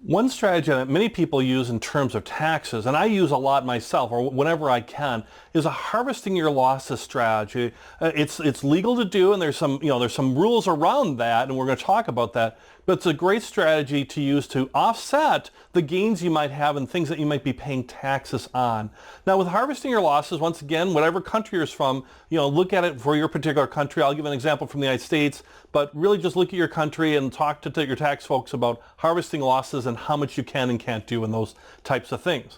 One strategy that many people use in terms of taxes, and I use a lot myself or whenever I can, is a harvesting your losses strategy. It's legal to do, and there's some rules around that, and we're going to talk about that. But it's a great strategy to use to offset the gains you might have and things that you might be paying taxes on. Now, with harvesting your losses, once again, whatever country you're from, look at it for your particular country. I'll give an example from the United States, but really just look at your country and talk to your tax folks about harvesting losses and how much you can and can't do and those types of things.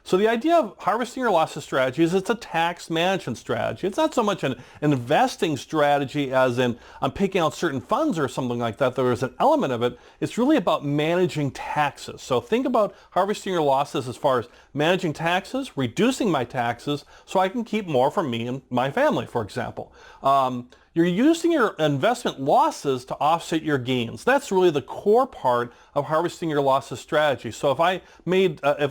So the idea of harvesting your losses strategy is it's a tax management strategy. It's not so much an investing strategy as in I'm picking out certain funds or something like that. There is an element of it. It's really about managing taxes. So think about harvesting your losses as far as managing taxes, reducing my taxes so I can keep more for me and my family, for example. You're using your investment losses to offset your gains. That's really the core part of harvesting your losses strategy. So if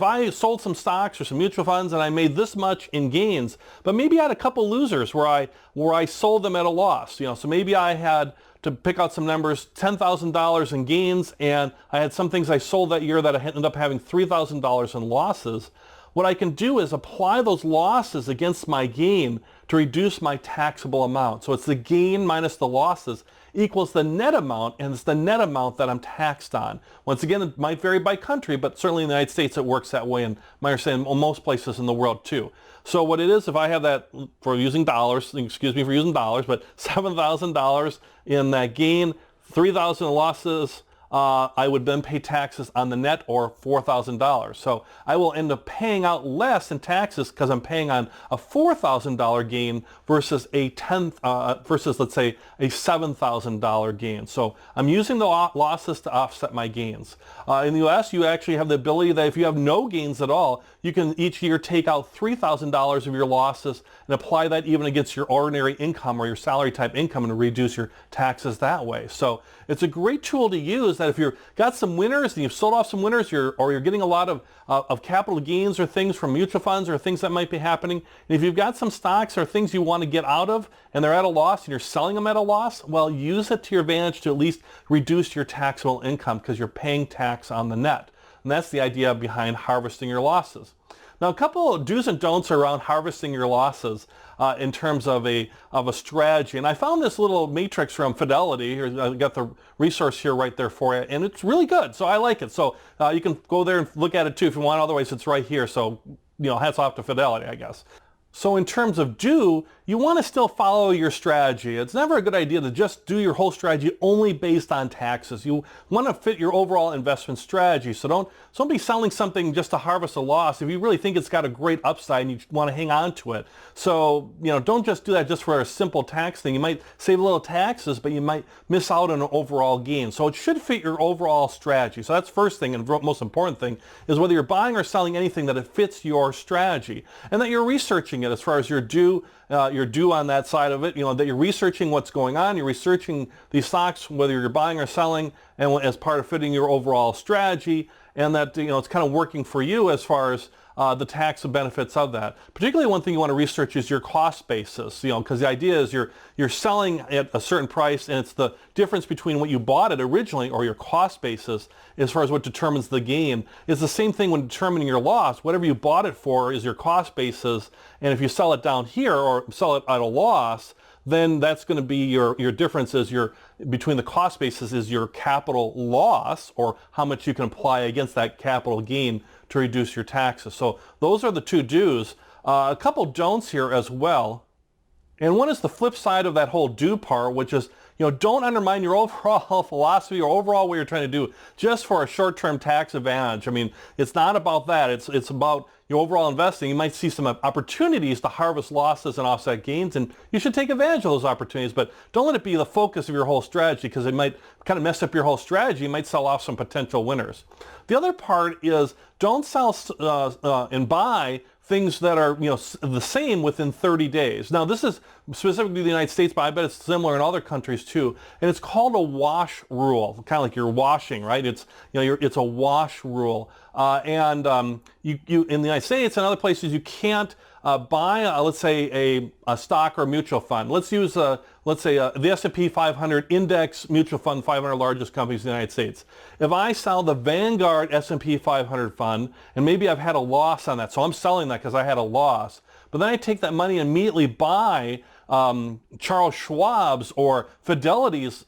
I sold some stocks or some mutual funds and I made this much in gains, but maybe I had a couple losers where I sold them at a loss. So maybe I had, to pick out some numbers, $10,000 in gains, and I had some things I sold that year that I ended up having $3,000 in losses. What I can do is apply those losses against my gain to reduce my taxable amount. So it's the gain minus the losses equals the net amount, and it's the net amount that I'm taxed on. Once again, it might vary by country, but certainly in the United States it works that way, and my understanding most places in the world too. So what it is, if I have that, for using dollars, excuse me for using dollars, but $7,000 in that gain, $3,000 in losses, I would then pay taxes on the net, or $4,000. So I will end up paying out less in taxes because I'm paying on a $4,000 gain versus versus let's say a $7,000 gain. So I'm using the losses to offset my gains. In the U.S., you actually have the ability that if you have no gains at all, you can each year take out $3,000 of your losses and apply that even against your ordinary income or your salary type income and reduce your taxes that way. So it's a great tool to use, that if you've got some winners and you've sold off some winners, or you're getting a lot of capital gains or things from mutual funds or things that might be happening, and if you've got some stocks or things you want to get out of and they're at a loss and you're selling them at a loss, well, use it to your advantage to at least reduce your taxable income because you're paying tax on the net. And that's the idea behind harvesting your losses. Now, a couple of do's and don'ts around harvesting your losses in terms of a strategy. And I found this little matrix from Fidelity. Here, I got the resource here right there for you, and it's really good. So I like it. So you can go there and look at it too if you want. Otherwise, it's right here. So hats off to Fidelity, I guess. So in terms of do, you want to still follow your strategy. It's never a good idea to just do your whole strategy only based on taxes. You want to fit your overall investment strategy. So don't be selling something just to harvest a loss if you really think it's got a great upside and you want to hang on to it. So, don't just do that just for a simple tax thing. You might save a little taxes, but you might miss out on an overall gain. So it should fit your overall strategy. So that's first thing, and most important thing is whether you're buying or selling anything, that it fits your strategy and that you're researching it as far as your due on that side of it, that you're researching what's going on, you're researching these stocks, whether you're buying or selling, and as part of fitting your overall strategy, and that it's kind of working for you as far as the tax benefits of that. Particularly, one thing you want to research is your cost basis, because the idea is you're selling at a certain price, and it's the difference between what you bought it originally or your cost basis as far as what determines the gain. It's the same thing when determining your loss. Whatever you bought it for is your cost basis, and if you sell it down here or sell it at a loss, then that's going to be your difference is between the cost basis is your capital loss, or how much you can apply against that capital gain to reduce your taxes. So those are the two do's. A couple don'ts here as well. And one is the flip side of that whole do part, which is, don't undermine your overall philosophy or overall what you're trying to do just for a short-term tax advantage. I mean, it's not about that. It's about your overall investing. You might see some opportunities to harvest losses and offset gains, and you should take advantage of those opportunities, but don't let it be the focus of your whole strategy, because it might kind of mess up your whole strategy. You might sell off some potential winners. The other part is don't sell and buy things that are the same within 30 days. Now, this is specifically the United States, but I bet it's similar in other countries too. And it's called a wash rule, kind of like you're washing, right? It's it's a wash rule. You in the United States and other places, you can't buy, let's say, a stock or a mutual fund. Let's use let's say the S&P 500 index mutual fund, 500 largest companies in the United States. If I sell the Vanguard S&P 500 fund, and maybe I've had a loss on that, so I'm selling that because I had a loss, but then I take that money and immediately buy Charles Schwab's or Fidelity's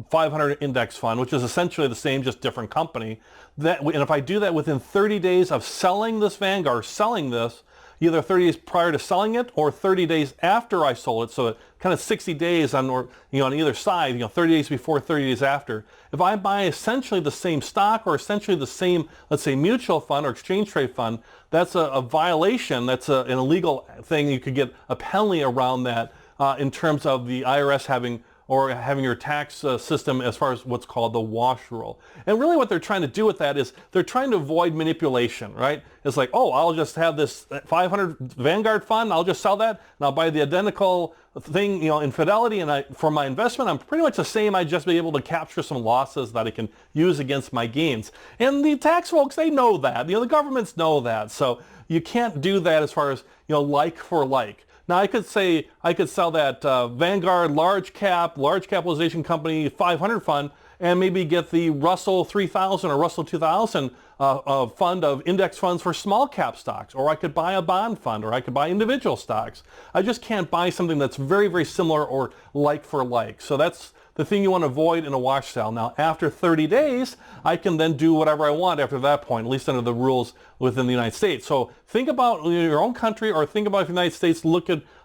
500 index fund, which is essentially the same, just different company. And if I do that within 30 days of selling this Vanguard, or selling this, either 30 days prior to selling it or 30 days after I sold it, so kind of 60 days on, or, on either side, 30 days before, 30 days after. If I buy essentially the same stock or essentially the same, let's say, mutual fund or exchange trade fund, that's a violation. That's an illegal thing. You could get a penalty around that in terms of the IRS having your tax system as far as what's called the wash rule. And really what they're trying to do with that is they're trying to avoid manipulation, right? It's like, oh, I'll just have this 500 Vanguard fund, I'll just sell that, and I'll buy the identical thing, in Fidelity, and for my investment, I'm pretty much the same. I'd just be able to capture some losses that I can use against my gains. And the tax folks, they know that. The governments know that. So you can't do that as far as, like for like. Now I could sell that Vanguard large capitalization company 500 fund and maybe get the Russell 3000 or Russell 2000 fund of index funds for small cap stocks, or I could buy a bond fund, or I could buy individual stocks. I just can't buy something that's very, very similar or like for like. So that's the thing you want to avoid in a wash sale. Now, after 30 days, I can then do whatever I want after that point, at least under the rules within the United States. So think about your own country, or think about the United States.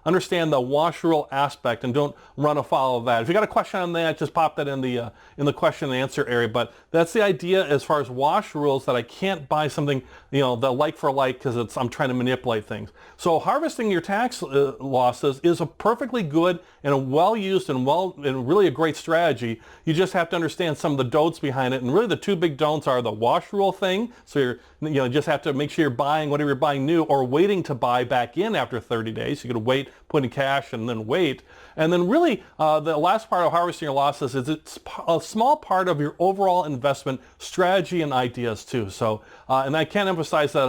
Understand the wash rule aspect, and don't run afoul of that. If you got a question on that, just pop that in the question and answer area. But that's the idea as far as wash rules, that I can't buy something, the like for like, because I'm trying to manipulate things. So harvesting your tax losses is a perfectly good and a well-used and really a great strategy. You just have to understand some of the don'ts behind it, and really the two big don'ts are the wash rule thing. So you just have to make sure you're buying whatever you're buying new, or waiting to buy back in after 30 days. You could wait, put in cash, and then wait. And then really the last part of harvesting your losses is it's a small part of your overall investment strategy and ideas too. So and I can't emphasize that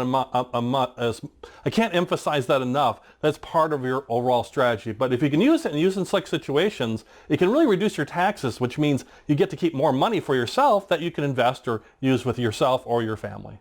enough. That's part of your overall strategy. But if you can use it and use it in select situations, it can really reduce your taxes, which means you get to keep more money for yourself that you can invest or use with yourself or your family.